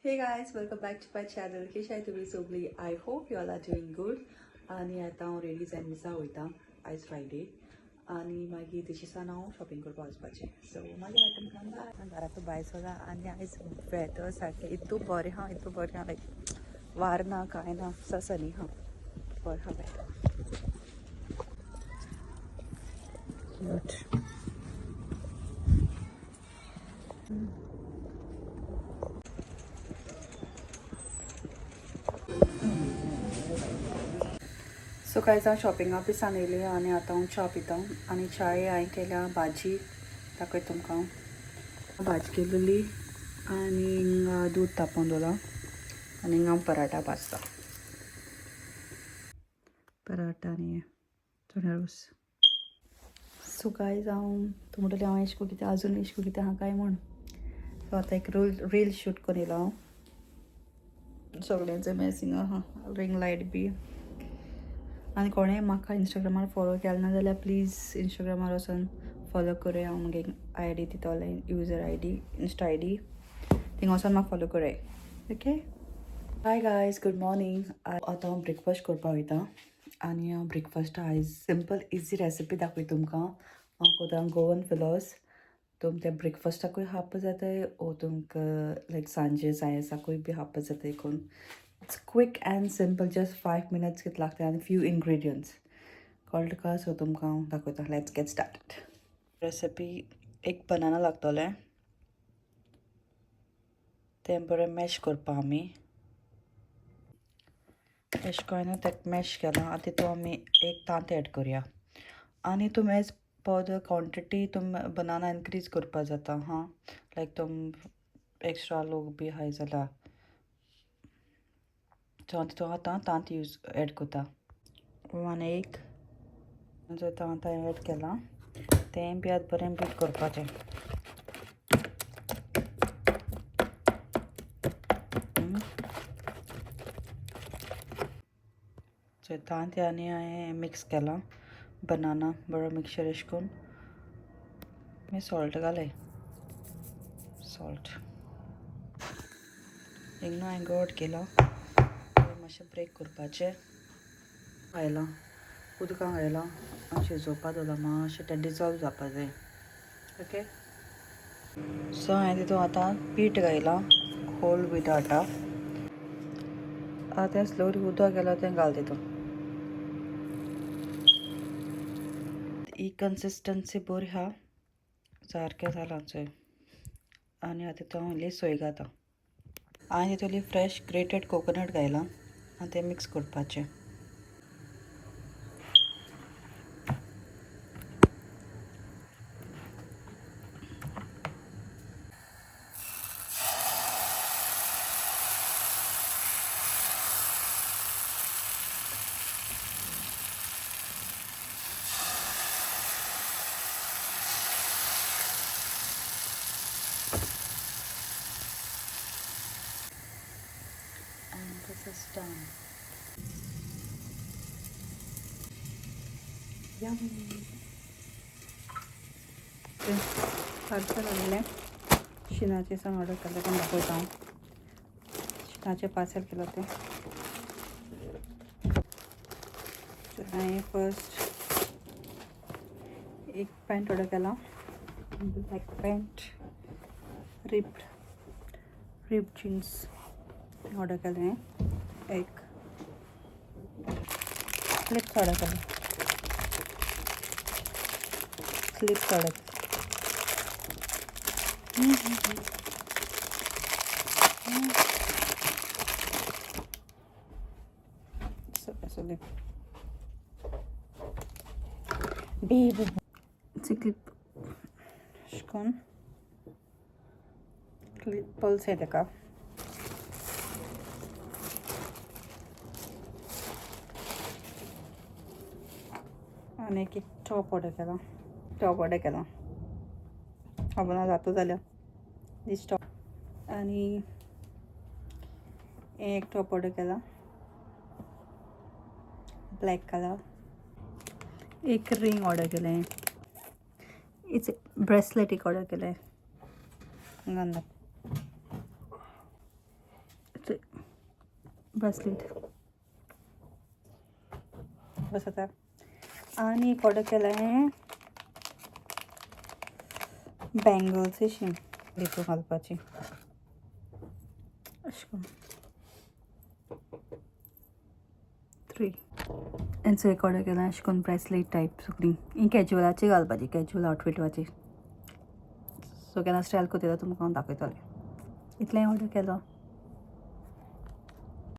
Hey guys, welcome back to my channel. कशी आहे तुम्ही सगळी? I hope you all are doing good. आणि आता हांव रेडी जावन दिसा वयता. आयज फ्रायडे आणि मागीर तेची सावन हांव शॉपिंग करपाक वचपाचें. सो मागीर आतां तुमकां बाय घरांतूं भायर सरला आनी आयज वेदर सारकें इतू बरें आहा लायक वार ना कांय ना सनी हा बरें हा वेदर. सो कांयच हांव शॉपिंगा पिसान येयली आनी आतां हांव च्या पिता आनी च्याये हांवें केल्या भाजी दाखयता तुमकां. भाजी केलेली आनी हिंगा दूद तापोवन दवरला आनी हिंगा हांव पराठा भाजता. पराठा आनी चण्या रोस. सो गायज हांव तूं म्हणटलें हांव एशको कितें आजून एशको कितें आहा काय म्हूण. सो आतां एक रील शूट करून येयला हांव. सगळ्यांचें मॅसिंग आहा रिंग लायट बी. आनी कोणेंय म्हाका इंस्टाग्रामार फॉलो केलें ना जाल्यार प्लीज इंस्टाग्रामार वचून फॉलो कराय. हांव म्हगे आय डी दितोलें, user I D, insta I D. थिंगा वचून म्हाका फॉलो कराय. Okay. Hi guys, good morning. आतां हांव ब्रेकफास्ट करपा वयता आनी हांव ब्रेकफास्ट आयज सिंपल इजी रेसिपी दाखय तुमकां. हांव कोतां गोवन फिलोस. तुम त्या ब्रेकफास्टाकूय खावपा जाताय ओ तुमकां लायक सांजे सायंसाकूय बी खावपा जाताय करून. It's quick end simple, just 5 minutes कितें लागता आनी फ्यू इंग्रेडियंट्स कळ्ळें तुका. सो तुमकां हांव दाखयता. Let's get started. रेसिपी एक बनाना लागतोलें. तें बरें मॅश करपा आमी. अशें करून तेका मॅश केलां आनी तितून आमी एक तांत एड करया. आनी तुम एज पर द क्वॉन्टिटी तुम बनाना इनक्रीज करपा जाता. हां, लायक तुम एक्स्ट्रा लोक बी आहाय जाल्यार. सो हांव तितून आतां तांत एड कोता. 1 egg जो तांत हांवें एड केलां तें बी आतां बरें बीट करपाचें. सो तांत आनी हांवें मिक्स केलां. बनाना बरो मिक्सचर अशें करून. मागीर सॉल्ट घालय. सॉल्ट हिंगा हांवें गोड केलां. मातशें ब्रेक करपाचें. घायलां उदकां घायलां आनी शिजोवपा दवरलां. मातशें तें डिजॉल्व जावपा जाय. ओके. सो हांवें तितून आतां पीठ घायलां होल वीट आटा. आतां तें स्लोली उदक घायलां तें घाल तितून. ही कंसिस्टन्सी बरी आहा, सारकें जालां चोय. आनी आतां तितून हांव इल्ली सोय घालतां. हांवें तितून फ्रेश ग्रेटेड कोकोनट घायलां आनी तें मिक्स करपाचें. And this is done. Yummy. Parcel आलेलें शिनाचें सांग ऑर्डर केलें तें दाखयता हांव. शिनाचें पार्सल केलां तें. हांवें फर्स्ट एक पॅन्ट ऑर्डर केलां. Black pant ripped jeans order केलें. एक स्लिप्स ऑर्डर केलें. स्लिप्स ऑर्डर सगळें बेबी क्लिप अशें करून क्लिप पल्स येता तेका. आनी एक टॉप ऑर्डर केलां. खबर ना जाता जाल्यार दिस टॉप. आनी एक टॉप ऑर्डर केलां ब्लॅक कलर. एक रिंग ऑर्डर केलें. इट्स ब्रेसलेट एक ऑर्डर केलें. ब्रेसलेट बस आता. आणि एक ऑर्डर केला आहे बँगल्स अशी लिटू घालपाची अशें करून 3. हेंचो एक ऑर्डर केला अशें करून ब्रेसलेट टायप सगळीं ही कॅज्युअलाची घालपाची कॅज्युअल आउटफिटवाची सो केन्ना स्टायल करता तुमकां हांव दाखयतलें. इतलें ऑर्डर केलो.